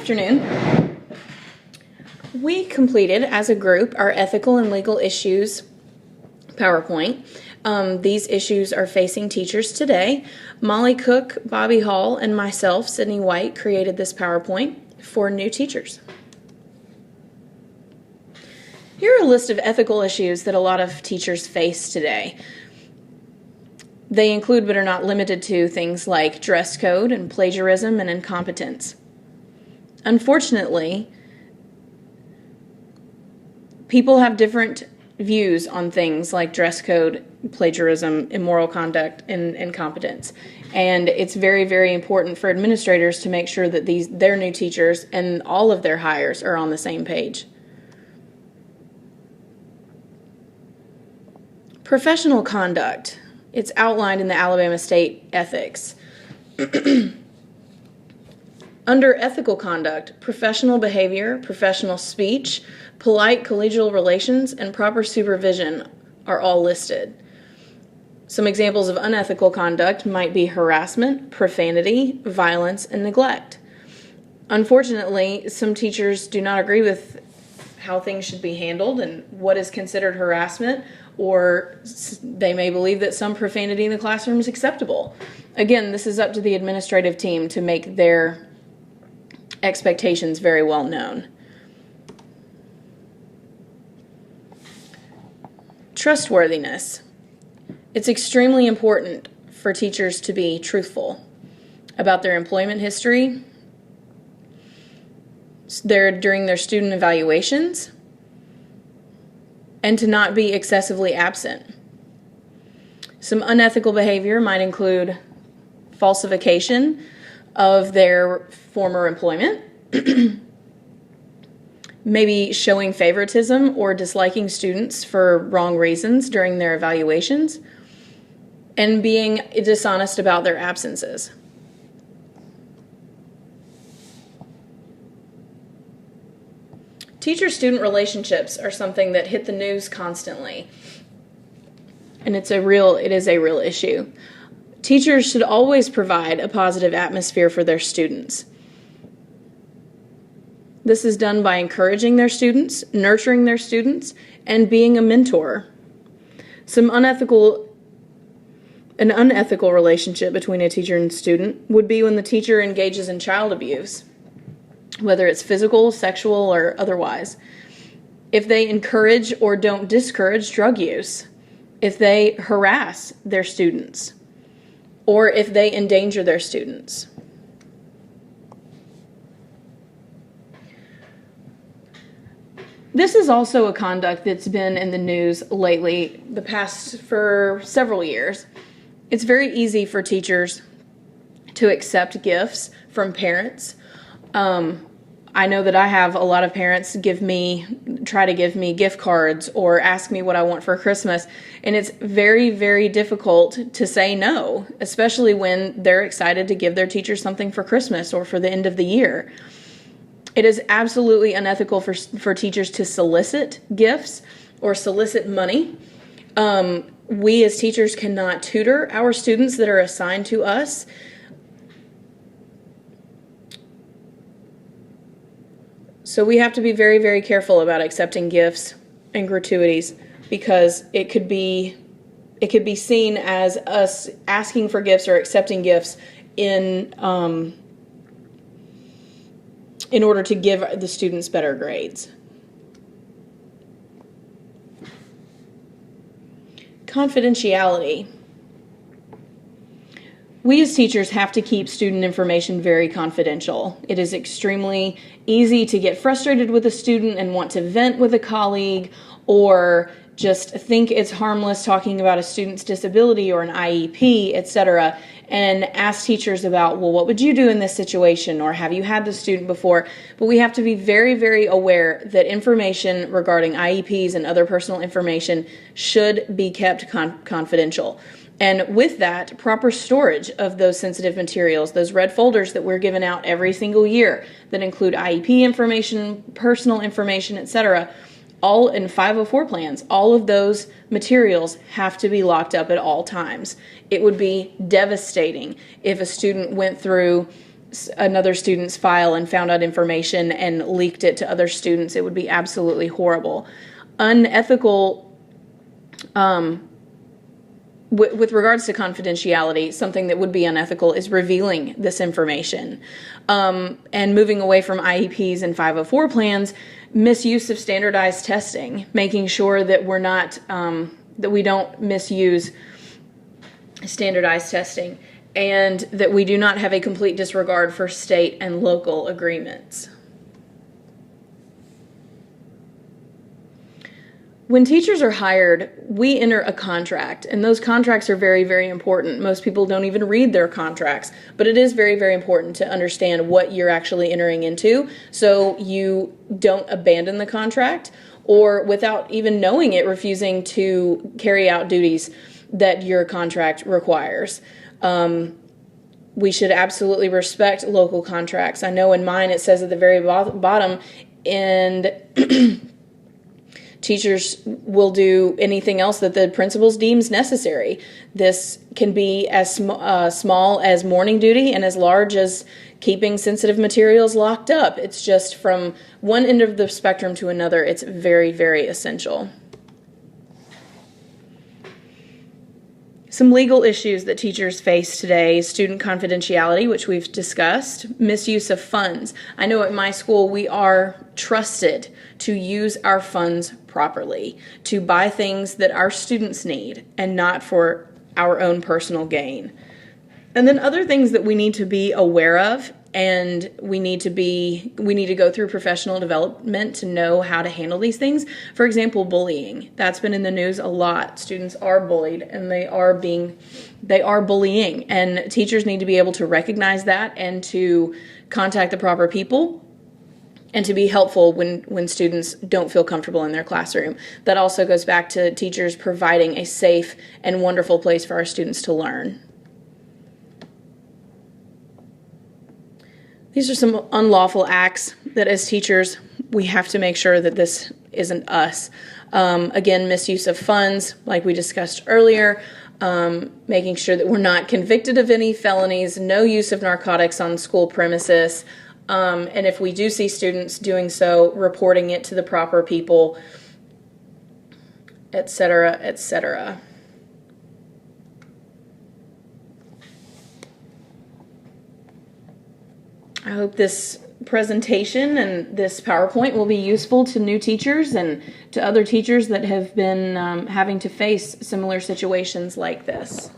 afternoon. We completed, as a group, our ethical and legal issues PowerPoint. These issues are facing teachers today. Molly Cook, Bobby Hall, and myself, Sydney White, created this PowerPoint for new teachers. Here are a list of ethical issues that a lot of teachers face today. They include, but are not limited to, things like dress code and plagiarism and incompetence. Unfortunately, people have different views on things like dress code, plagiarism, immoral conduct, and incompetence. And it's very, very important for administrators to make sure that their new teachers and all of their hires are on the same page. Professional conduct. It's outlined in the Alabama State Ethics. Under ethical conduct, professional behavior, professional speech, polite collegial relations, and proper supervision are all listed. Some examples of unethical conduct might be harassment, profanity, violence, and neglect. Unfortunately, some teachers do not agree with how things should be handled and what is considered harassment, or they may believe that some profanity in the classroom is acceptable. Again, this is up to the administrative team to make their expectations very well known. Trustworthiness. It's extremely important for teachers to be truthful about their employment history, during their student evaluations, and to not be excessively absent. Some unethical behavior might include falsification of their former employment, maybe showing favoritism or disliking students for wrong reasons during their evaluations, and being dishonest about their absences. Teacher-student relationships are something that hit the news constantly, and it is a real issue. Teachers should always provide a positive atmosphere for their students. This is done by encouraging their students, nurturing their students, and being a mentor. An unethical relationship between a teacher and student would be when the teacher engages in child abuse, whether it's physical, sexual, or otherwise. If they encourage or don't discourage drug use, if they harass their students, or if they endanger their students. This is also a conduct that's been in the news lately, for several years. It's very easy for teachers to accept gifts from parents. I know that I have a lot of parents try to give me gift cards or ask me what I want for Christmas, and it's very, very difficult to say no, especially when they're excited to give their teacher something for Christmas or for the end of the year. It is absolutely unethical for teachers to solicit gifts or solicit money. We as teachers cannot tutor our students that are assigned to us. So we have to be very, very careful about accepting gifts and gratuities, because it could be seen as us asking for gifts or accepting gifts in order to give the students better grades. Confidentiality. We as teachers have to keep student information very confidential. It is extremely easy to get frustrated with a student and want to vent with a colleague, or just think it's harmless talking about a student's disability or an IEP, etc., and ask teachers about, well, what would you do in this situation, or have you had this student before? But we have to be very, very aware that information regarding IEPs and other personal information should be kept confidential. And with that, proper storage of those sensitive materials, those red folders that we're giving out every single year that include IEP information, personal information, etc., all in 504 plans, all of those materials have to be locked up at all times. It would be devastating if a student went through another student's file and found out information and leaked it to other students. It would be absolutely horrible. Unethical, with regards to confidentiality, something that would be unethical is revealing this information. And moving away from IEPs and 504 plans, misuse of standardized testing, making sure that we're not, that we don't misuse standardized testing, and that we do not have a complete disregard for state and local agreements. When teachers are hired, we enter a contract, and those contracts are very, very important. Most people don't even read their contracts, but it is very, very important to understand what you're actually entering into so you don't abandon the contract or, without even knowing it, refusing to carry out duties that your contract requires. We should absolutely respect local contracts. I know in mine it says at the very bottom, and teachers will do anything else that the principal deems necessary. This can be as small as morning duty and as large as keeping sensitive materials locked up. It's just from one end of the spectrum to another, it's very, very essential. Some legal issues that teachers face today: student confidentiality, which we've discussed, misuse of funds. I know at my school we are trusted to use our funds properly, to buy things that our students need and not for our own personal gain. And then other things that we need to be aware of, and we need to go through professional development to know how to handle these things. For example, bullying. That's been in the news a lot. Students are bullied, and they are bullying, and teachers need to be able to recognize that and to contact the proper people and to be helpful when students don't feel comfortable in their classroom. That also goes back to teachers providing a safe and wonderful place for our students to learn. These are some unlawful acts that as teachers we have to make sure that this isn't us. Again, misuse of funds, like we discussed earlier, making sure that we're not convicted of any felonies, no use of narcotics on school premises, and if we do see students doing so, reporting it to the proper people, etc., etc. I hope this presentation and this PowerPoint will be useful to new teachers and to other teachers that have been having to face similar situations like this.